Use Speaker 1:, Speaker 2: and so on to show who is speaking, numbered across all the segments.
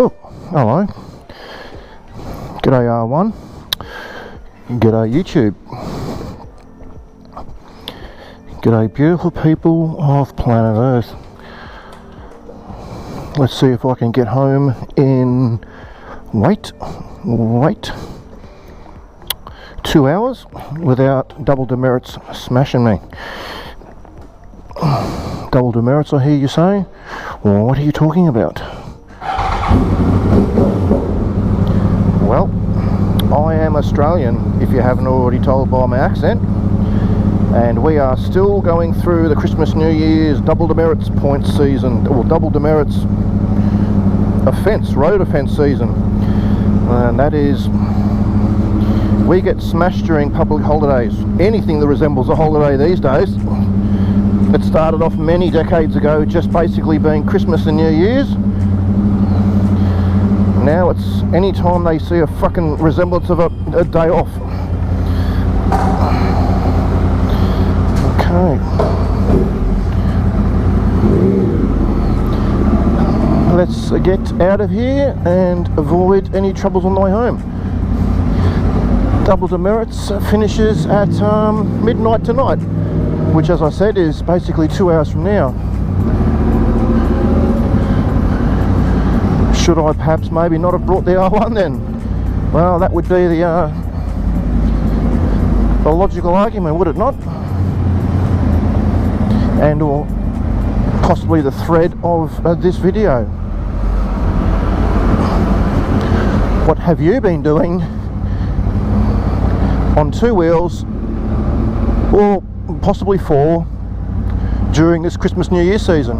Speaker 1: Oh, hello. G'day R1. G'day YouTube. G'day beautiful people of planet Earth. Let's see if I can get home in, wait, 2 hours without Double Demrits smashing me. Double Demrits, I hear you say? Well, what are you talking about? Well, I am Australian, if you haven't already told by my accent, and we are still going through the Christmas New Year's Double Demrits point season, or Double Demrits road offence season, and that is, we get smashed during public holidays. Anything that resembles a holiday these days. It started off many decades ago just basically being Christmas and New Year's. Now it's any time they see a fucking resemblance of a day off. Okay. Let's get out of here and avoid any troubles on the way home. Double Demrits finishes at midnight tonight, which, as I said, is basically 2 hours from now. Should I perhaps maybe not have brought the R1 then? Well, that would be the logical argument, would it not? And or possibly the thread of this video. What have you been doing on two wheels, or possibly four, during this Christmas New Year season?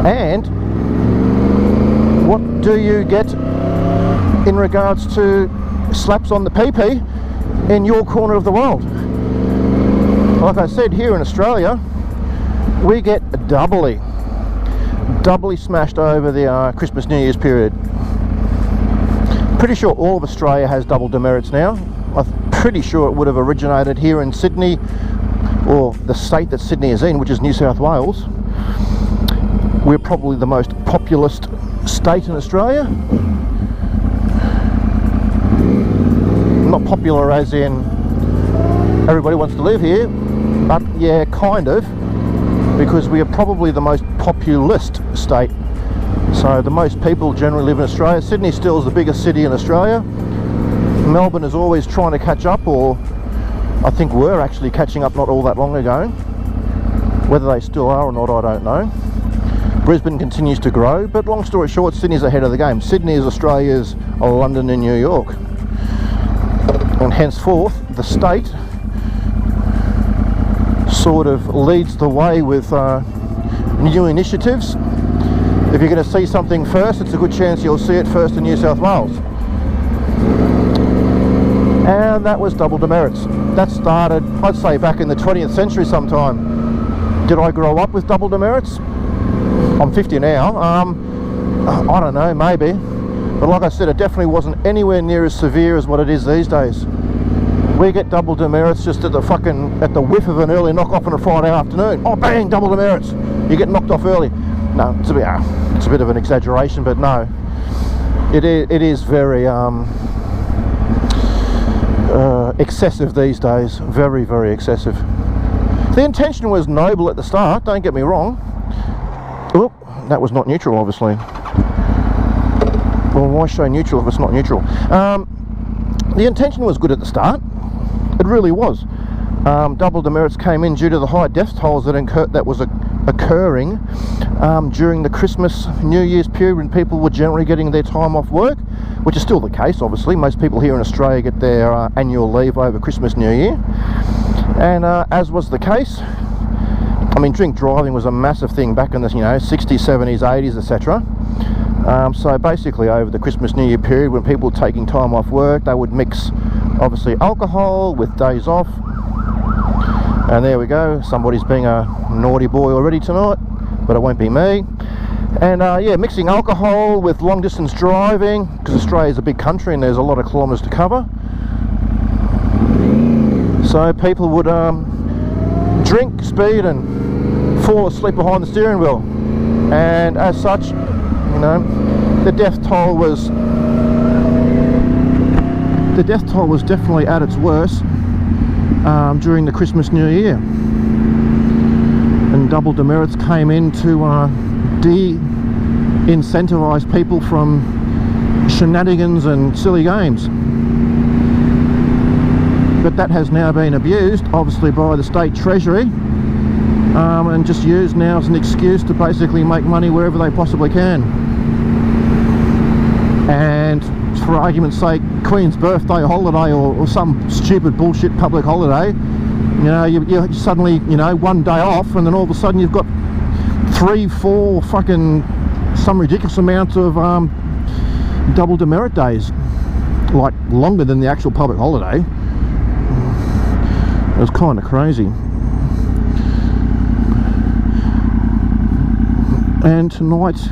Speaker 1: And what do you get in regards to slaps on the PP in your corner of the world? Like I said, here in Australia, we get doubly smashed over the Christmas New Year's period. Pretty sure all of Australia has Double Demrits now. I'm pretty sure it would have originated here in Sydney, or the state that Sydney is in, which is New South Wales. We're probably the most populous state in Australia. Not popular as in everybody wants to live here, but yeah, kind of, because we are probably the most populist state. So the most people generally live in Australia. Sydney still is the biggest city in Australia. Melbourne is always trying to catch up, or I think we're actually catching up not all that long ago. Whether they still are or not, I don't know. Brisbane continues to grow, but long story short, Sydney's ahead of the game. Sydney is Australia's London and New York. And henceforth, the state sort of leads the way with new initiatives. If you're going to see something first, it's a good chance you'll see it first in New South Wales. And that was Double Demrits. That started, I'd say, back in the 20th century sometime. Did I grow up with Double Demrits? I'm 50 now. I don't know, maybe. But like I said, it definitely wasn't anywhere near as severe as what it is these days. We get Double Demrits just at the whiff of an early knock-off on a Friday afternoon. Oh, bang, Double Demrits. You get knocked off early. No, it's a bit of an exaggeration, but no. It is very excessive these days. Very, very excessive. The intention was noble at the start, don't get me wrong. Oh, that was not neutral, obviously. Well, why show neutral if it's not neutral? The intention was good at the start. It really was. Double Demrits came in due to the high death tolls that was occurring during the Christmas New Year's period, when people were generally getting their time off work, which is still the case, obviously. Most people here in Australia get their annual leave over Christmas New Year. And as was the case, I mean, drink driving was a massive thing back in the 60s, 70s, 80s, etc. So basically over the Christmas New Year period, when people were taking time off work, they would mix obviously alcohol with days off. And there we go, somebody's being a naughty boy already tonight, but it won't be me. And yeah, mixing alcohol with long distance driving, because Australia's a big country and there's a lot of kilometres to cover. So people would drink, speed and fall asleep behind the steering wheel. And as such, the death toll was definitely at its worst during the Christmas New Year, and Double Demrits came in to de-incentivize people from shenanigans and silly games. But that has now been abused, obviously, by the state treasury, and just used now as an excuse to basically make money wherever they possibly can. And for argument's sake, Queen's birthday holiday or some stupid bullshit public holiday, you know, you suddenly, you know, one day off, and then all of a sudden you've got 3, 4 fucking some ridiculous amount of double demerit days, like longer than the actual public holiday. It was kind of crazy. And tonight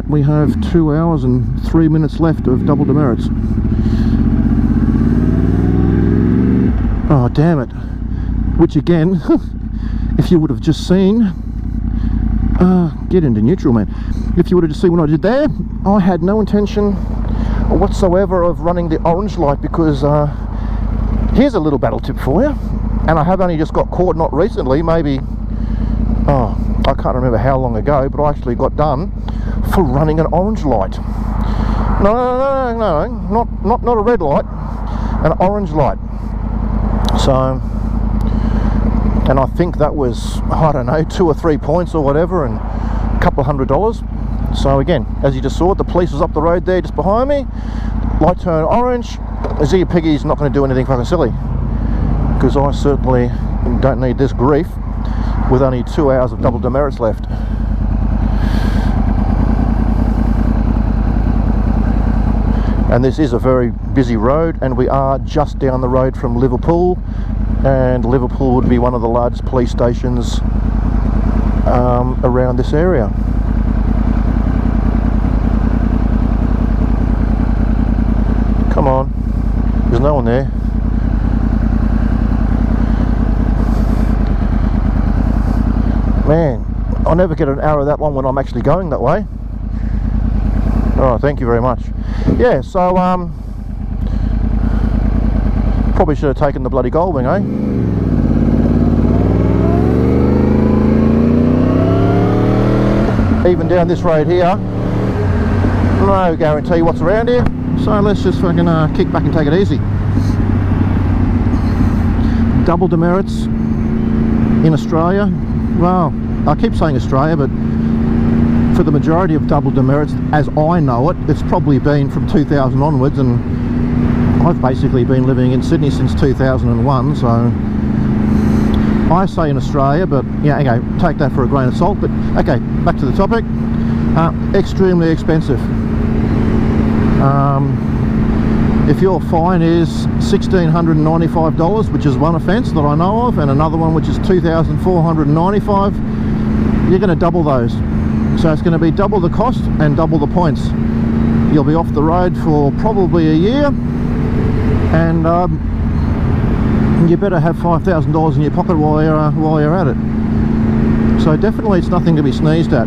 Speaker 1: we have 2 hours and 3 minutes left of double demerits. Oh damn it. Which again, if you would have just seen, get into neutral, man. If you would have just seen what I did there, I had no intention whatsoever of running the orange light, because here's a little battle tip for you, and I have only just got caught, not recently, maybe, oh, I can't remember how long ago, but I actually got done for running an orange light. No, not a red light, an orange light. So, and I think that was, I don't know, 2 or 3 points or whatever, and a couple of $100. So again, as you just saw, the police was up the road there just behind me. Light turned orange. Z Piggy's not going to do anything fucking silly, because I certainly don't need this grief with only 2 hours of double demerits left. And this is a very busy road, and we are just down the road from Liverpool, and Liverpool would be one of the largest police stations around this area. Come on, there's no one there. Man, I never get an arrow that long when I'm actually going that way. Oh, thank you very much. Yeah, so probably should have taken the bloody Goldwing, eh? Even down this road here, no guarantee what's around here, so let's just fucking kick back and take it easy. Double demerits in Australia, well, I keep saying Australia, but for the majority of double demerits, as I know it, it's probably been from 2000 onwards, and I've basically been living in Sydney since 2001, so I say in Australia, but yeah, okay, take that for a grain of salt. But okay, back to the topic. Extremely expensive. If your fine is $1,695, which is one offence that I know of, and another one which is $2,495, you're going to double those. So it's going to be double the cost and double the points. You'll be off the road for probably a year, and you better have $5,000 in your pocket while you're at it. So definitely it's nothing to be sneezed at.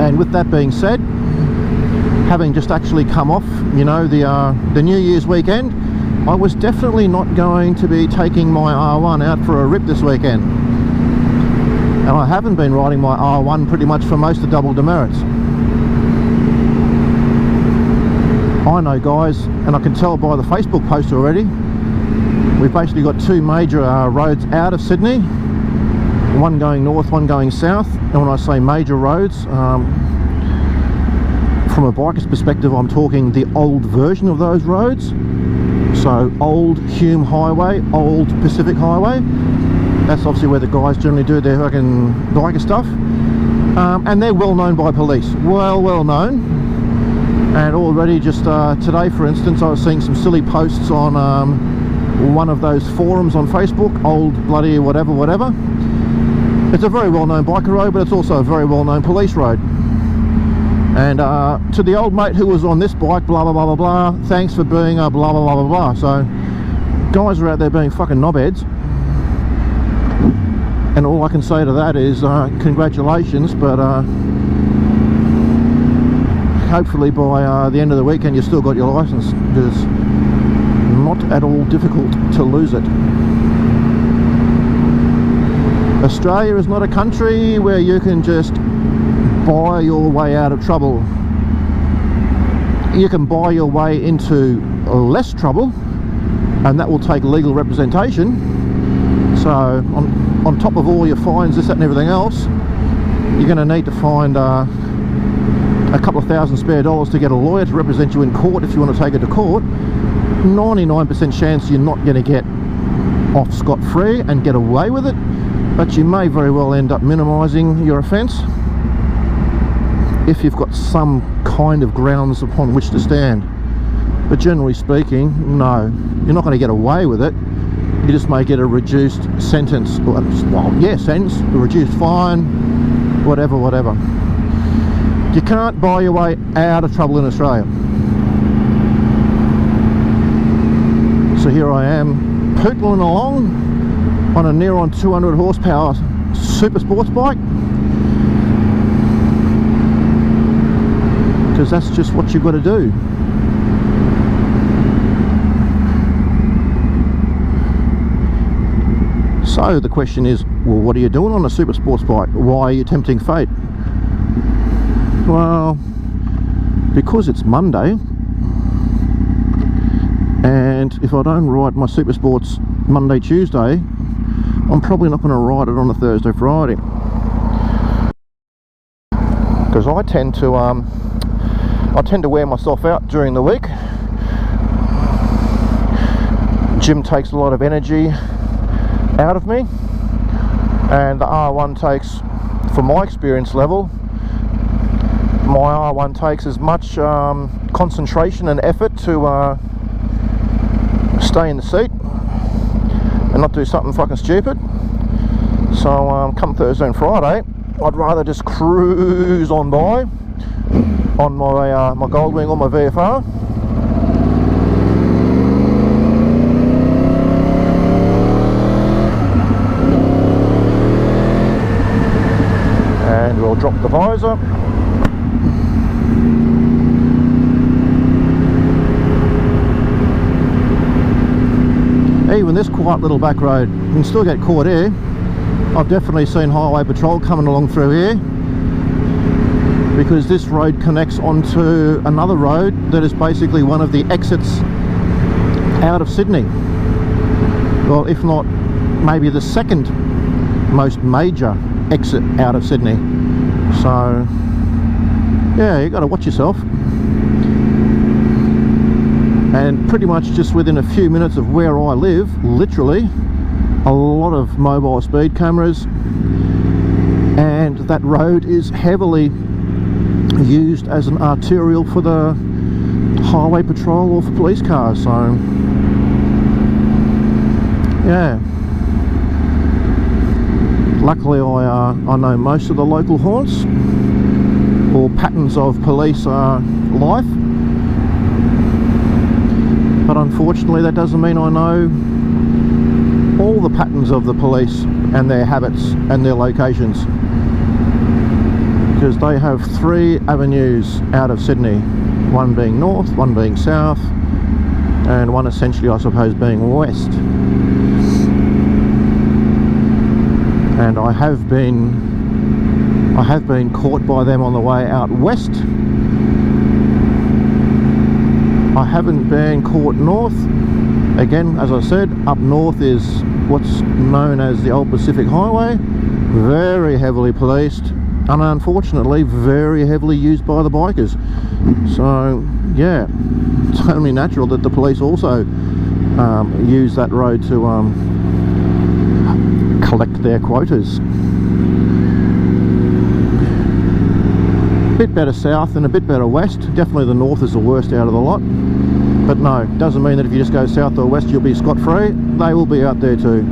Speaker 1: And with that being said, having just actually come off, you know, the New Year's weekend, I was definitely not going to be taking my R1 out for a rip this weekend. And I haven't been riding my R1 pretty much for most of double demerits. I know, guys, and I can tell by the Facebook post already, we've basically got 2 major roads out of Sydney, one going north, one going south. And when I say major roads, from a biker's perspective, I'm talking the old version of those roads. So old Hume Highway, old Pacific Highway. That's obviously where the guys generally do their fucking biker stuff. And they're well known by police, well known. And already just today, for instance, I was seeing some silly posts on one of those forums on Facebook, old bloody whatever. It's a very well known biker road, but it's also a very well known police road. And to the old mate who was on this bike, blah blah blah blah blah, thanks for being blah blah blah blah blah. So guys are out there being fucking knobheads, and all I can say to that is congratulations, but hopefully by the end of the weekend you've still got your license, because not at all difficult to lose it. Australia is not a country where you can just buy your way out of trouble. You can buy your way into less trouble, and that will take legal representation. So on top of all your fines, this, that and everything else, you're going to need to find a couple of thousand spare dollars to get a lawyer to represent you in court if you want to take it to court. 99% chance you're not going to get off scot-free and get away with it, but you may very well end up minimising your offence if you've got some kind of grounds upon which to stand. But generally speaking, no, you're not going to get away with it. You just may get a reduced sentence, well, yeah, sentence, a reduced fine, whatever. You can't buy your way out of trouble in Australia. So here I am, pootling along on a near on 200 horsepower super sports bike, because that's just what you've got to do. So the question is, well, what are you doing on a super sports bike? Why are you tempting fate? Well, because it's Monday, and if I don't ride my super sports Monday, Tuesday, I'm probably not going to ride it on a Thursday, Friday, because I tend to wear myself out during the week. Gym takes a lot of energy out of me, and the R1 takes, from my experience level, my R1 takes as much concentration and effort to stay in the seat and not do something fucking stupid. So come Thursday and Friday, I'd rather just cruise on by on my my Goldwing or my VFR. And we'll drop the visor. Even this quiet little back road, you can still get caught here. I've definitely seen highway patrol coming along through here, because this road connects onto another road that is basically one of the exits out of Sydney. Well, if not maybe the second most major exit out of Sydney. So yeah, you got to watch yourself. And pretty much just within a few minutes of where I live, literally, a lot of mobile speed cameras, and that road is heavily used as an arterial for the highway patrol or for police cars. So yeah, luckily I know most of the local haunts or patterns of police life, but unfortunately that doesn't mean I know all the patterns of the police and their habits and their locations, because they have 3 avenues out of Sydney, one being north, one being south, and one essentially, I suppose, being west. And I have been caught by them on the way out west. I haven't been caught north. Again, as I said, up north is what's known as the old Pacific Highway, very heavily policed, and unfortunately very heavily used by the bikers. So yeah, it's only natural that the police also use that road to collect their quotas. A bit better south and a bit better west. Definitely the north is the worst out of the lot, but no, doesn't mean that if you just go south or west you'll be scot-free. They will be out there too,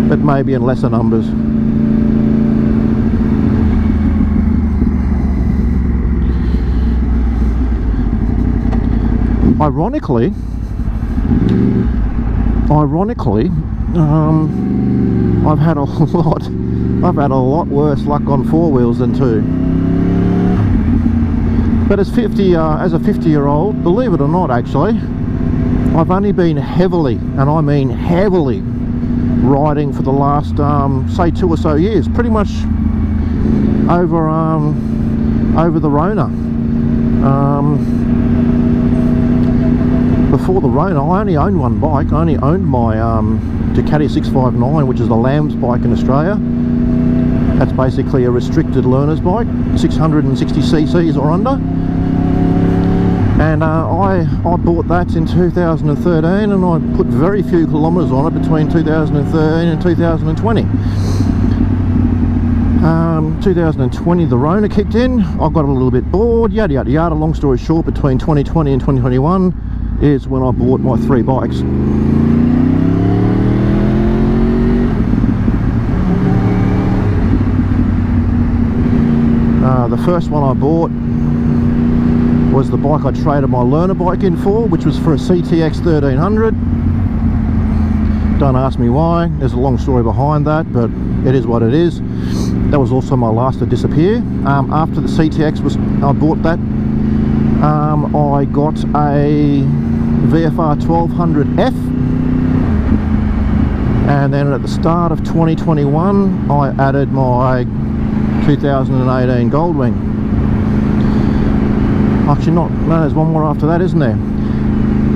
Speaker 1: but maybe in lesser numbers. Ironically, I've had a lot worse luck on 4 wheels than 2. But as a 50-year-old, believe it or not, actually, I've only been heavily, and I mean heavily, riding for the last say 2 or so years, pretty much over the Rona. Before the Rona, I only owned one bike. I only owned my Ducati 659, which is the Lamb's bike in Australia. That's basically a restricted learner's bike, 660 cc's or under. And I bought that in 2013, and I put very few kilometres on it between 2013 and 2020. 2020 the Rona kicked in, I got a little bit bored, yada yada yada. Long story short, between 2020 and 2021 is when I bought my 3 bikes. The first one I bought was the bike I traded my learner bike in for, which was for a CTX 1300. Don't ask me why, there's a long story behind that, but it is what it is. That was also my last to disappear. After the CTX I bought that, I got a VFR 1200F, and then at the start of 2021 I added my 2018 Goldwing. Actually no, there's one more after that, isn't there?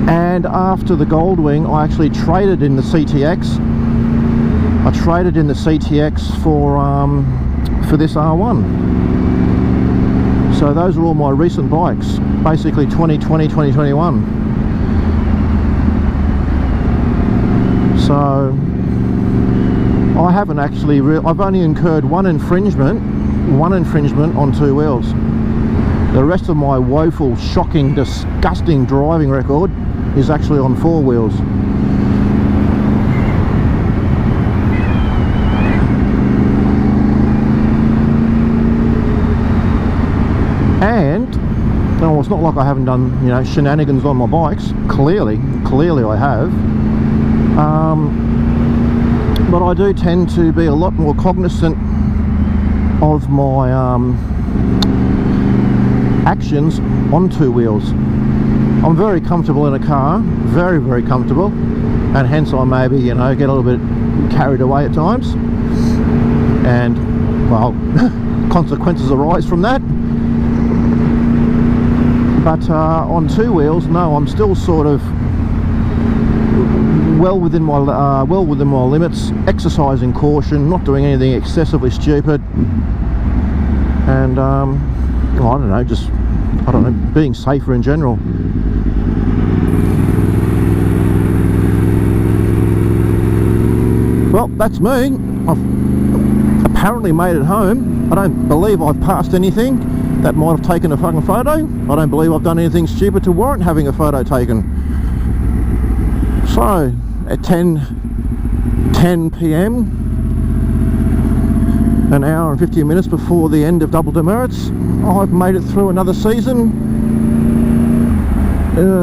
Speaker 1: And after the Goldwing I actually traded in the CTX. I traded in the CTX for this R1. So those are all my recent bikes, basically 2020, 2021. So I haven't actually I've only incurred one infringement on 2 wheels. The rest of my woeful, shocking, disgusting driving record is actually on 4 wheels. And no, it's not like I haven't done, you know, shenanigans on my bikes. Clearly I have. But I do tend to be a lot more cognizant of my actions on 2 wheels. I'm very comfortable in a car, very, very comfortable, and hence I maybe, you know, get a little bit carried away at times, and well, consequences arise from that. But on 2 wheels, no, I'm still sort of well within my limits, exercising caution, not doing anything excessively stupid, and I don't know, just being safer in general. Well, that's me. I've apparently made it home. I don't believe I've passed anything that might have taken a fucking photo. I don't believe I've done anything stupid to warrant having a photo taken. So at 10 p.m, an hour and 15 minutes before the end of Double Demrits, I've made it through another season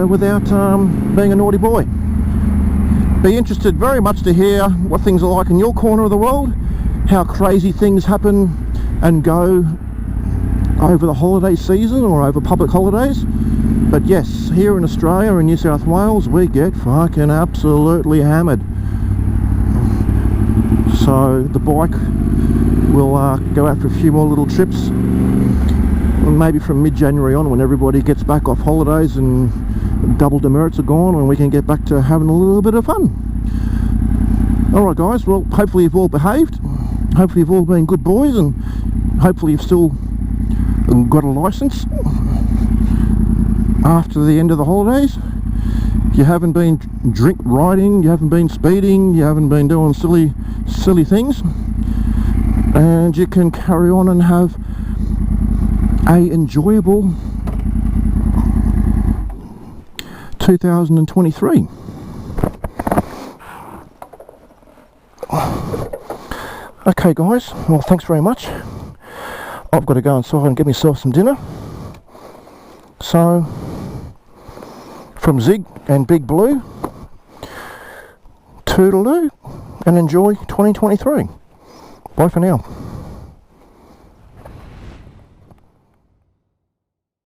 Speaker 1: without being a naughty boy. Be interested very much to hear what things are like in your corner of the world, how crazy things happen and go over the holiday season or over public holidays. But yes, here in Australia and New South Wales, we get fucking absolutely hammered. So the bike will go out for a few more little trips, maybe from mid-January on, when everybody gets back off holidays and Double Demrits are gone, and we can get back to having a little bit of fun. Alright guys, well, hopefully you've all behaved, hopefully you've all been good boys, and hopefully you've still got a license after the end of the holidays. You haven't been drink riding, you haven't been speeding, you haven't been doing silly things, and you can carry on and have a enjoyable 2023. Okay guys, well, thanks very much. I've got to go inside and get myself some dinner. So from Zig and Big Blue, toodaloo, and enjoy 2023. Bye for now.